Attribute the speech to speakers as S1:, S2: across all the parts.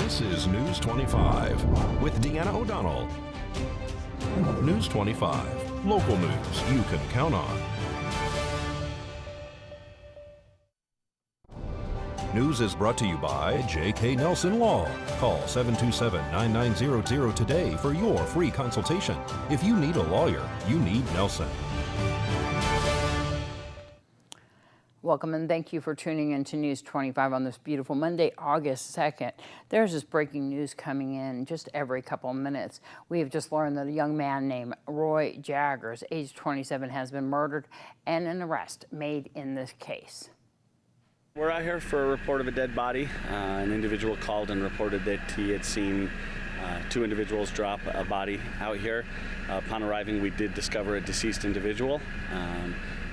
S1: This is News 25 with Deanna O'Donnell. News 25, local news you can count on. News is brought to you by J.K. Nelson Law. Call 727-9900 today for your free consultation. If you need a lawyer, you need Nelson.
S2: Welcome and thank you for tuning in to News 25 on this beautiful Monday, August 2nd. There's this breaking news coming in just every couple of minutes. We have just learned that a young man named Roy Jaggers, age 27, has been murdered and an arrest made in this case.
S3: We're out here for a report of a dead body. An individual called and reported that he had seen two individuals drop a body out here. Upon arriving, we did discover a deceased individual.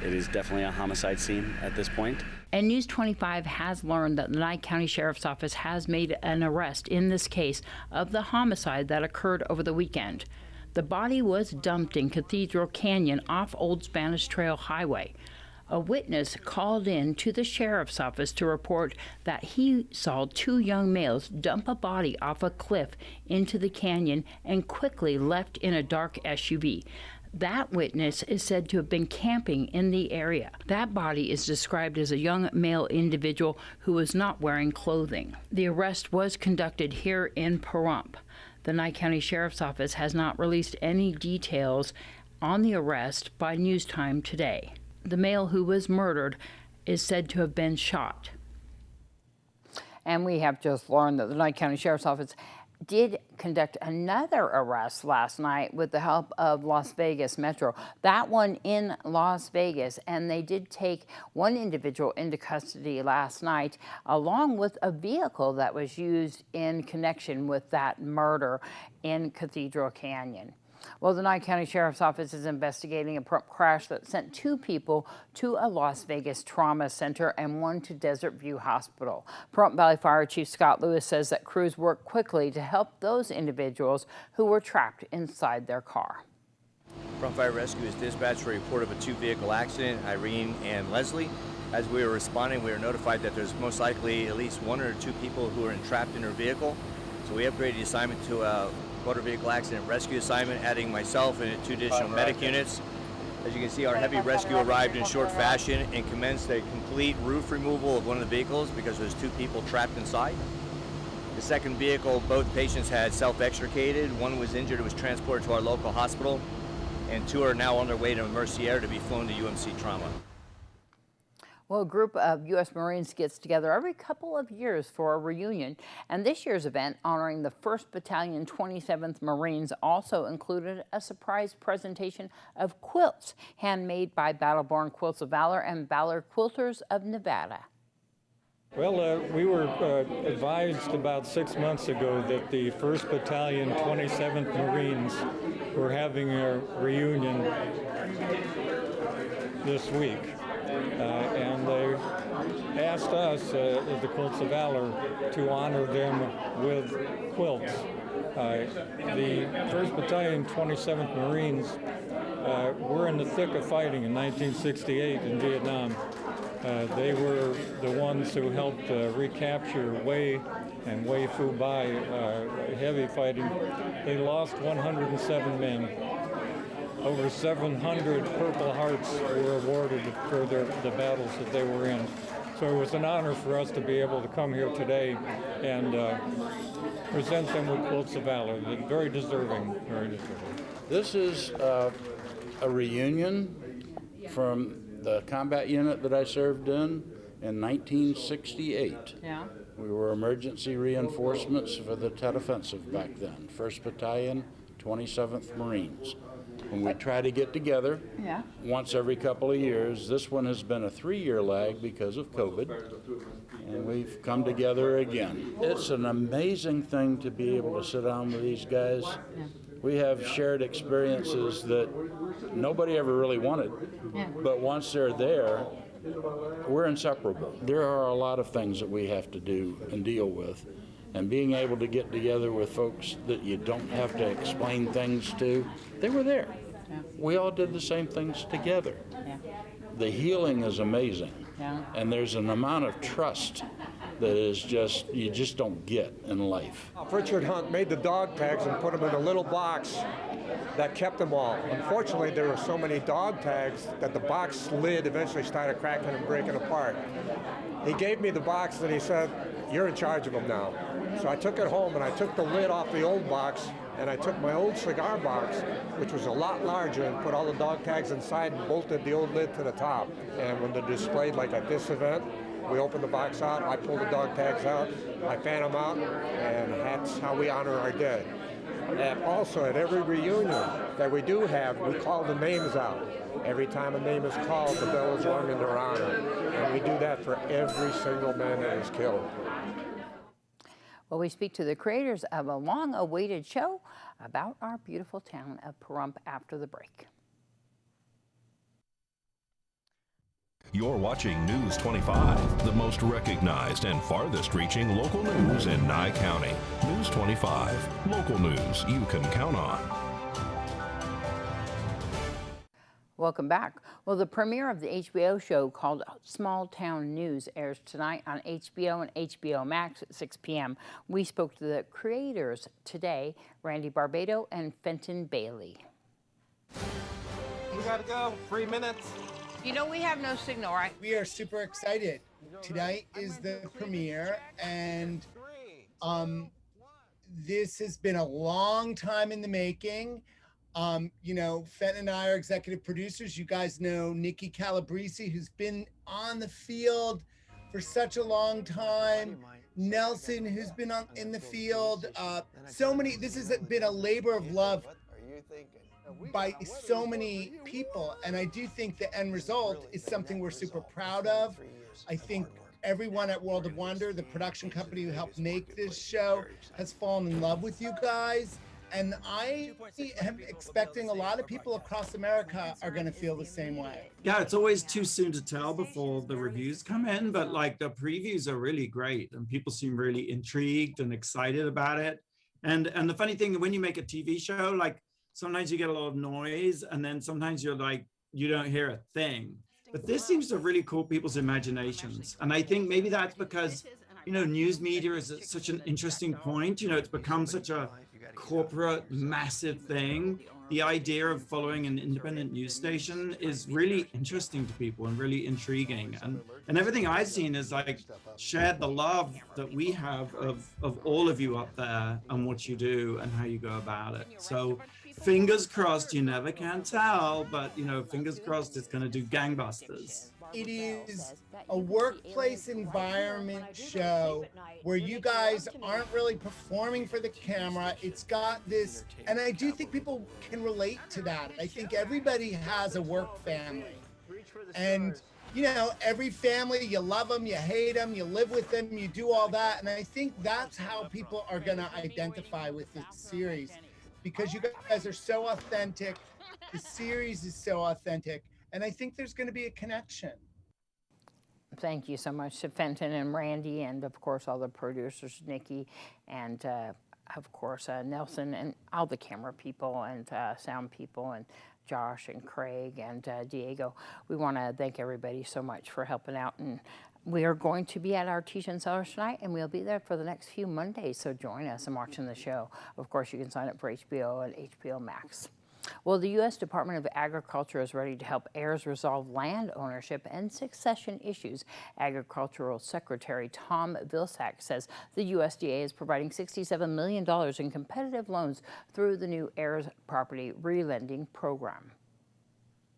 S3: It is definitely a homicide scene at this point.
S2: And News 25 has learned that the Nye County Sheriff's Office has made an arrest in this case of the homicide that occurred over the weekend. The body was dumped in Cathedral Canyon off Old Spanish Trail Highway. A witness called in to the sheriff's office to report that he saw two young males dump a body off a cliff into the canyon and quickly left in a dark SUV. That witness is said to have been camping in the area. That body is described as a young male individual who was not wearing clothing. The arrest was conducted here in Pahrump. The Nye County Sheriff's Office has not released any details on the arrest by News Time today. The male who was murdered is said to have been shot. And we have just learned that the Nye County Sheriff's Office did conduct another arrest last night with the help of Las Vegas Metro. That one in Las Vegas, and they did take one individual into custody last night, along with a vehicle that was used in connection with that murder in Cathedral Canyon. Well, the Nye County Sheriff's Office is investigating a crash that sent two people to a Las Vegas trauma center and one to Desert View Hospital. Pahrump Valley Fire Chief Scott Lewis says that crews worked quickly to help those individuals who were trapped inside their car.
S4: Pahrump Fire Rescue is dispatched for a report of a two-vehicle accident, Irene and Leslie. As we were responding, we were notified that there's most likely at least one or two people who are entrapped in her vehicle. So we upgraded the assignment to a motor vehicle accident rescue assignment, adding myself and two additional medic units. As you can see, our heavy rescue arrived in short fashion and commenced a complete roof removal of one of the vehicles because there's two people trapped inside. The second vehicle, both patients had self-extricated. One was injured and was transported to our local hospital, and two are now on their way to Mercier to be flown to UMC Trauma.
S2: Well, a group of U.S. Marines gets together every couple of years for a reunion, and this year's event honoring the 1st Battalion 27th Marines also included a surprise presentation of quilts handmade by Battle-Born Quilts of Valor and Valor Quilters of Nevada.
S5: Well, we were advised about 6 months ago that the 1st Battalion 27th Marines were having a reunion this week. And they asked us, the Quilts of Valor, to honor them with quilts. The 1st Battalion 27th Marines were in the thick of fighting in 1968 in Vietnam. They were the ones who helped recapture Hue and Hue Phu Bai, heavy fighting. They lost 107 men. Over 700 Purple Hearts were awarded for the battles that they were in. So it was an honor for us to be able to come here today and present them with Quilts of Valor. They're very deserving, very deserving.
S6: This is a reunion from the combat unit that I served in 1968.
S2: Yeah.
S6: We were emergency reinforcements for the Tet Offensive back then, 1st Battalion, 27th Marines. When we try to get together once every couple of years. This one has been a 3-year lag because of COVID, and we've come together again. It's an amazing thing to be able to sit down with these guys. We have shared experiences that nobody ever really wanted, but once they're there, we're inseparable. There are a lot of things that we have to do and deal with, and being able to get together with folks that you don't have to explain things to, they were there. We all did the same things together. The healing is amazing, and there's an amount of trust that is just, you just don't get in life.
S7: Richard Hunt made the dog tags and put them in a little box that kept them all. Unfortunately, there were so many dog tags that the box lid eventually started cracking and breaking apart. He gave me the box and he said, "You're in charge of them now." So I took it home and I took the lid off the old box and I took my old cigar box, which was a lot larger, and put all the dog tags inside and bolted the old lid to the top. And when they're displayed like at this event, we open the box out, I pull the dog tags out, I fan them out, and that's how we honor our dead. And also at every reunion that we do have, we call the names out. Every time a name is called, the bell is rung in their honor. And we do that for every single man that is killed.
S2: Well, we speak to the creators of a long-awaited show about our beautiful town of Pahrump after the break.
S1: You're watching News 25, the most recognized and farthest reaching local news in Nye County. News 25, local news you can count on.
S2: Welcome back. Well, the premiere of the HBO show called Small Town News airs tonight on HBO and HBO Max at 6 p.m. We spoke to the creators today, Randy Barbado and Fenton Bailey.
S8: We gotta go, 3 minutes.
S9: You know, we have no signal, right?
S10: We are super excited. Tonight is the premiere, and this has been a long time in the making. You know, Fenton and I are executive producers. You guys know Nikki Calabrese, who's been on the field for such a long time. Nelson, who's been in the field. So many, this has been a labor of love by so many people. And I do think the end result is something we're super proud of. I think everyone at World of Wonder, the production company who helped make this show, has fallen in love with you guys. And I am expecting a lot of people across America are going to feel the same way.
S11: Yeah, it's always too soon to tell before the reviews come in, but like the previews are really great and people seem really intrigued and excited about it. And the funny thing, when you make a TV show, like sometimes you get a lot of noise and then sometimes you're like, you don't hear a thing. But this seems to really cool people's imaginations. And I think maybe that's because, you know, news media is at such an interesting point. You know, it's become such a corporate massive thing. The idea of following an independent news station is really interesting to people and really intriguing. And everything I've seen is like shared the love that we have of all of you up there and what you do and how you go about it. So fingers crossed, you never can tell, but you know, fingers crossed it's gonna do gangbusters.
S10: It is a workplace environment show where you guys aren't really performing for the camera. It's got this, and I do think people can relate to that. I think everybody has a work family. And, you know, every family, you love them, you hate them, you live with them, you do all that. And I think that's how people are going to identify with this series, because you guys are so authentic. The series is so authentic. And I think there's going to be a connection.
S2: Thank you so much to Fenton and Randy, and of course all the producers, Nikki, and of course Nelson, and all the camera people and sound people, and Josh and Craig and Diego. We want to thank everybody so much for helping out, and we are going to be at Artesian Cellars tonight, and we'll be there for the next few Mondays, so join us in watching the show. Of course, you can sign up for HBO and HBO Max. Well, the U.S. Department of Agriculture is ready to help heirs resolve land ownership and succession issues. Agricultural Secretary Tom Vilsack says the USDA is providing $67 million in competitive loans through the new heirs property relending program.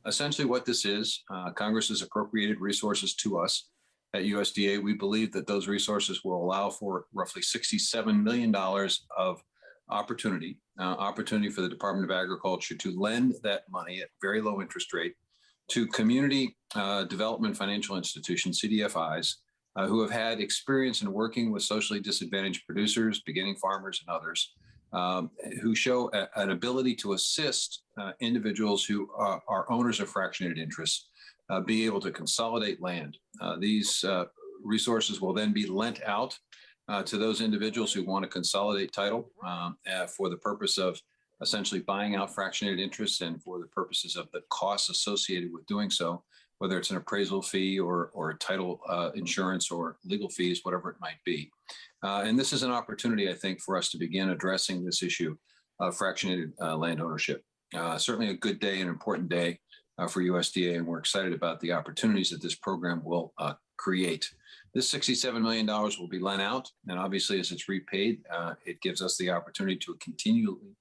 S12: Essentially what this is, Congress has appropriated resources to us at USDA. We believe that those resources will allow for roughly $67 million of opportunity for the Department of Agriculture to lend that money at very low interest rate to community development financial institutions, CDFIs, who have had experience in working with socially disadvantaged producers, beginning farmers and others, who show an ability to assist individuals who are owners of fractionated interests be able to consolidate land. These resources will then be lent out to those individuals who want to consolidate title for the purpose of essentially buying out fractionated interests and for the purposes of the costs associated with doing so. whether it's an appraisal fee or a title insurance or legal fees, whatever it might be. And this is an opportunity, I think, for us to begin addressing this issue of fractionated land ownership. Certainly a good day, an important day for USDA, and we're excited about the opportunities that this program will create. This $67 million will be lent out, and obviously as it's repaid, it gives us the opportunity to continually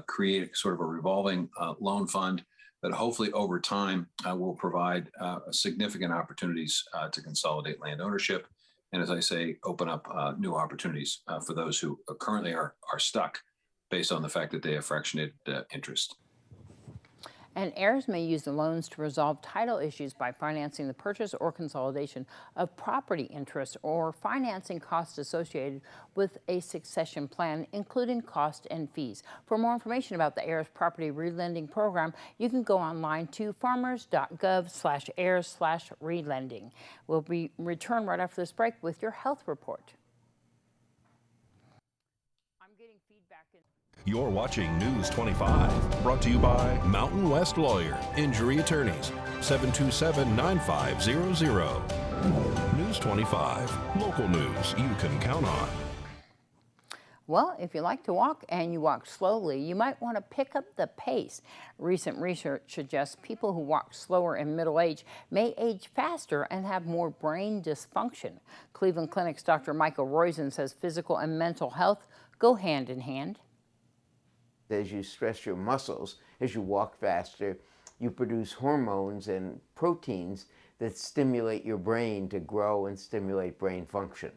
S12: create sort of a revolving loan fund that hopefully over time will provide significant opportunities to consolidate land ownership. And as I say, open up new opportunities for those who currently are stuck based on the fact that they have fractionated interest.
S2: And heirs may use the loans to resolve title issues by financing the purchase or consolidation of property interests or financing costs associated with a succession plan, including costs and fees. For more information about the heirs property relending program, you can go online to farmers.gov/heirs/relending. We'll return right after this break with your health report.
S1: You're watching News 25, brought to you by Mountain West Lawyer, Injury Attorneys, 727-9500. News 25, local news you can count on.
S2: Well, if you like to walk and you walk slowly, you might want to pick up the pace. Recent research suggests people who walk slower in middle age may age faster and have more brain dysfunction. Cleveland Clinic's Dr. Michael Roizen says physical and mental health go hand in hand.
S13: As you stress your muscles, as you walk faster, you produce hormones and proteins that stimulate your brain to grow and stimulate brain function.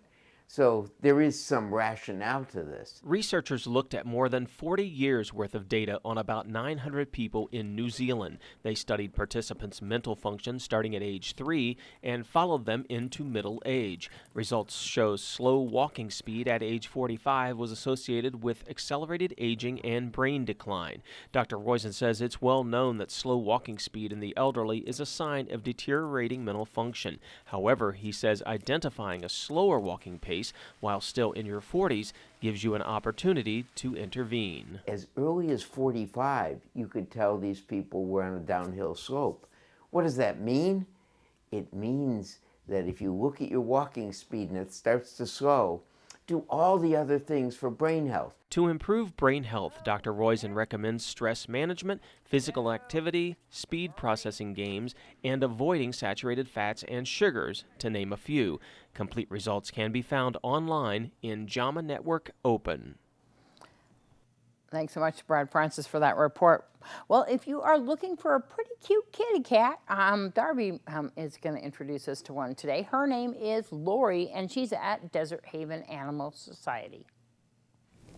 S13: So there is some rationale to this.
S14: Researchers looked at more than 40 years worth of data on about 900 people in New Zealand. They studied participants' mental function starting at age 3 and followed them into middle age. Results show slow walking speed at age 45 was associated with accelerated aging and brain decline. Dr. Roizen says it's well known that slow walking speed in the elderly is a sign of deteriorating mental function. However, he says identifying a slower walking pace while still in your 40s gives you an opportunity to intervene.
S13: As early as 45, you could tell these people were on a downhill slope. What does that mean? It means that if you look at your walking speed and it starts to slow, do all the other things for brain health.
S14: To improve brain health, Dr. Roizen recommends stress management, physical activity, speed processing games, and avoiding saturated fats and sugars, to name a few. Complete results can be found online in JAMA Network Open.
S2: Thanks so much, Brad Francis, for that report. Well, if you are looking for a pretty cute kitty cat, Darby is going to introduce us to one today. Her name is Lori, and she's at Desert Haven Animal Society.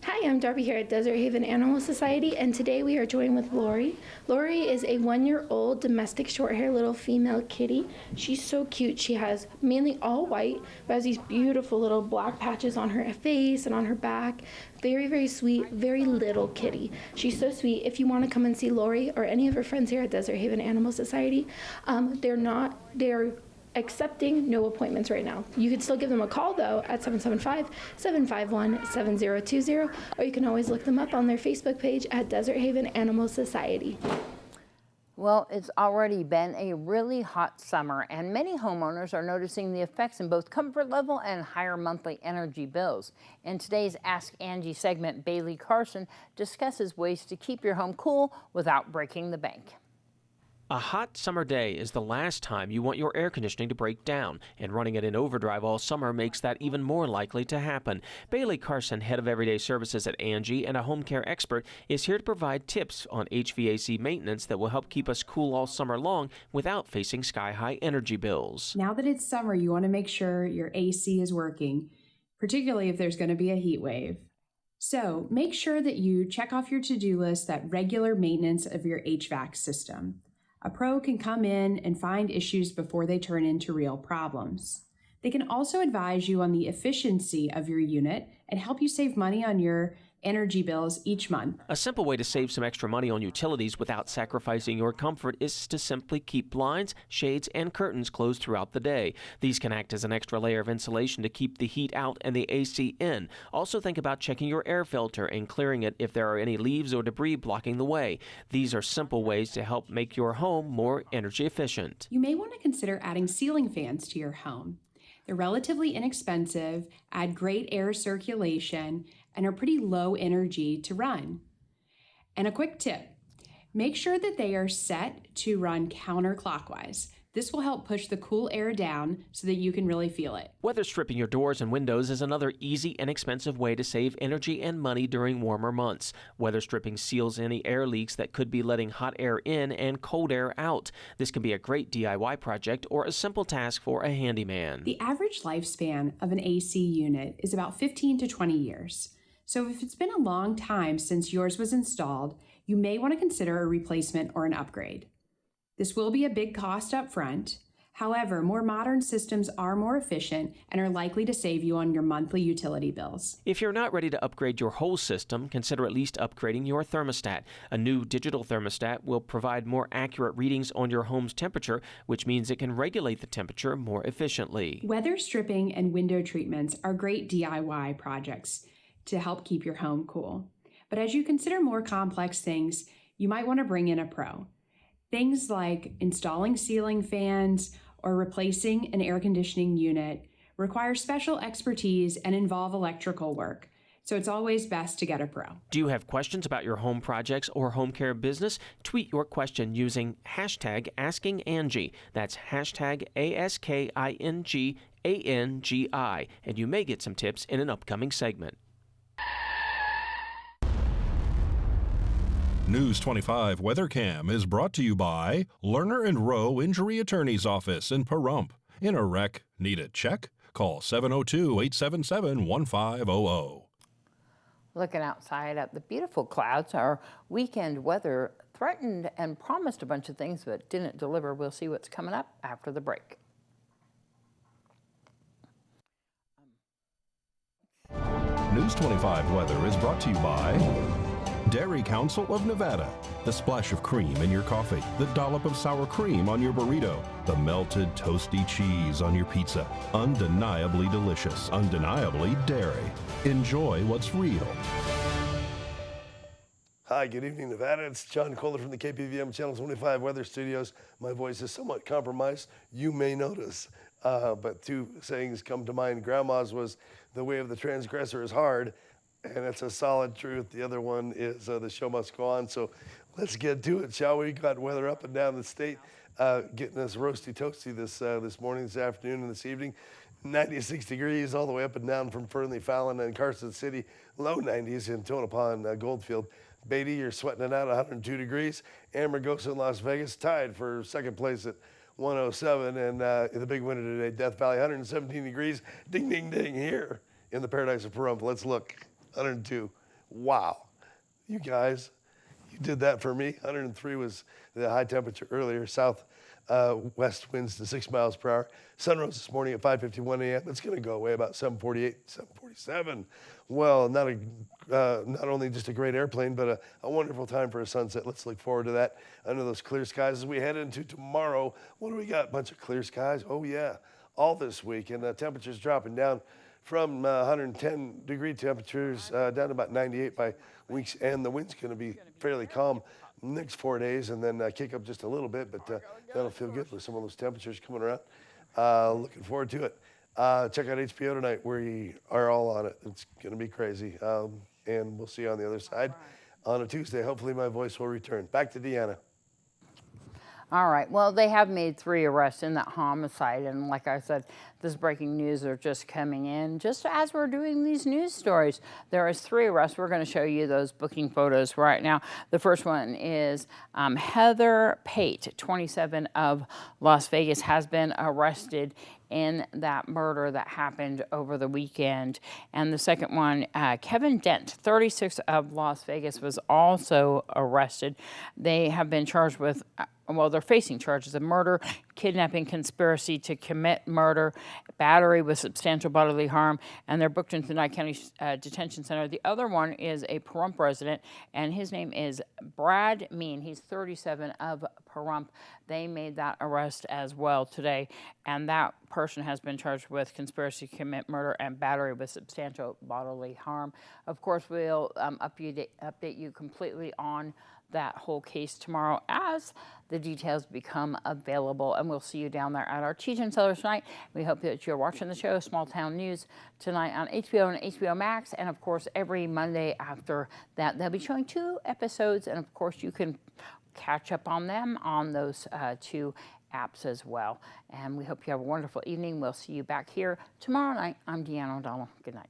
S15: Hi, I'm Darby here at Desert Haven Animal Society, and today we are joined with Lori. Lori is a 1-year-old domestic short-haired little female kitty. She's so cute. She has mainly all white, but has these beautiful little black patches on her face and on her back. Very, very sweet, very little kitty. She's so sweet. If you want to come and see Lori or any of her friends here at Desert Haven Animal Society, they're accepting no appointments right now. You could still give them a call though at 775-751-7020, or you can always look them up on their Facebook page at Desert Haven Animal Society.
S2: Well, it's already been a really hot summer, and many homeowners are noticing the effects in both comfort level and higher monthly energy bills. In today's Ask Angie segment, Bailey Carson discusses ways to keep your home cool without breaking the bank.
S14: A hot summer day is the last time you want your air conditioning to break down, and running it in overdrive all summer makes that even more likely to happen. Bailey Carson, head of everyday services at Angie and a home care expert, is here to provide tips on HVAC maintenance that will help keep us cool all summer long without facing sky-high energy bills.
S16: Now that it's summer, you want to make sure your AC is working, particularly if there's going to be a heat wave. So make sure that you check off your to-do list that regular maintenance of your HVAC system. A pro can come in and find issues before they turn into real problems. They can also advise you on the efficiency of your unit and help you save money on your energy bills each month.
S14: A simple way to save some extra money on utilities without sacrificing your comfort is to simply keep blinds, shades, and curtains closed throughout the day. These can act as an extra layer of insulation to keep the heat out and the AC in. Also think about checking your air filter and clearing it if there are any leaves or debris blocking the way. These are simple ways to help make your home more energy efficient.
S16: You may want to consider adding ceiling fans to your home. They're relatively inexpensive, add great air circulation, and are pretty low energy to run. And a quick tip, make sure that they are set to run counterclockwise. This will help push the cool air down so that you can really feel it.
S14: Weather stripping your doors and windows is another easy and expensive way to save energy and money during warmer months. Weather stripping seals any air leaks that could be letting hot air in and cold air out. This can be a great DIY project or a simple task for a handyman.
S16: The average lifespan of an AC unit is about 15 to 20 years. So if it's been a long time since yours was installed, you may want to consider a replacement or an upgrade. This will be a big cost up front. However, more modern systems are more efficient and are likely to save you on your monthly utility bills.
S14: If you're not ready to upgrade your whole system, consider at least upgrading your thermostat. A new digital thermostat will provide more accurate readings on your home's temperature, which means it can regulate the temperature more efficiently.
S16: Weather stripping and window treatments are great DIY projects to help keep your home cool. But as you consider more complex things, you might want to bring in a pro. Things like installing ceiling fans or replacing an air conditioning unit require special expertise and involve electrical work. So it's always best to get a pro.
S14: Do you have questions about your home projects or home care business? Tweet your question using hashtag AskingAngie. That's hashtag AskingAngie, and you may get some tips in an upcoming segment.
S1: News 25 WeatherCam is brought to you by Lerner and Rowe Injury Attorney's Office in Pahrump. In a wreck, need a check? Call 702-877-1500.
S2: Looking outside at the beautiful clouds, our weekend weather threatened and promised a bunch of things but didn't deliver. We'll see what's coming up after the break.
S1: News 25 weather is brought to you by Dairy Council of Nevada. The splash of cream in your coffee, the dollop of sour cream on your burrito, the melted toasty cheese on your pizza. Undeniably delicious, undeniably dairy. Enjoy what's real.
S17: Hi, good evening, Nevada. It's John Kohler from the KPVM Channel 25 Weather Studios. My voice is somewhat compromised. You may notice. But two sayings come to mind. Grandma's was, the way of the transgressor is hard. And it's a solid truth. The other one is the show must go on. So let's get to it, shall we? Got weather up and down the state, getting us roasty toasty this morning, this afternoon, and this evening. 96 degrees all the way up and down from Fernley, Fallon, and Carson City. Low 90s in Tonopah, Goldfield. Beatty, you're sweating it out, 102 degrees. Amargosa in Las Vegas tied for second place at 107. And the big winner today, Death Valley, 117 degrees. Ding, ding, ding here in the paradise of Pahrump. Let's look. 102. Wow. You guys, you did that for me. 103 was the high temperature earlier. South west winds to 6 miles per hour. Sun rose this morning at 5:51 a.m. It's going to go away about 7:48, 7:47. Well, not only just a great airplane, but a wonderful time for a sunset. Let's look forward to that under those clear skies as we head into tomorrow. What do we got? A bunch of clear skies. Oh, yeah. All this week. And the temperatures dropping down from 110 degree temperatures down to about 98 by weeks, and the wind's going to be fairly calm next 4 days, and then kick up just a little bit, but that'll feel good with some of those temperatures coming around. Looking forward to it. Check out HBO tonight. We are all on it. It's going to be crazy, and we'll see you on the other side on a Tuesday. Hopefully my voice will return. Back to Deanna.
S2: All right. Well, they have made 3 arrests in that homicide. And like I said, this breaking news are just coming in just as we're doing these news stories. There is 3 arrests. We're going to show you those booking photos right now. The first one is Heather Pate, 27 of Las Vegas, has been arrested in that murder that happened over the weekend. And the second one, Kevin Dent, 36 of Las Vegas, was also arrested. They have been charged with well, they're facing charges of murder, kidnapping, conspiracy to commit murder, battery with substantial bodily harm, and they're booked into the Nye County Detention Center. The other one is a Pahrump resident, and his name is Brad Mean. He's 37 of Pahrump. They made that arrest as well today, and that person has been charged with conspiracy to commit murder and battery with substantial bodily harm. Of course, we'll update you completely on that whole case tomorrow as the details become available, and we'll see you down there at our Cheech and Sellers tonight. We hope that you're watching the show, Small Town News, tonight on HBO and HBO Max, and of course every Monday after that they'll be showing 2 episodes, and of course you can catch up on them on those 2 apps as well. And we hope you have a wonderful evening. We'll see you back here tomorrow night. I'm Deanna O'Donnell. Good night.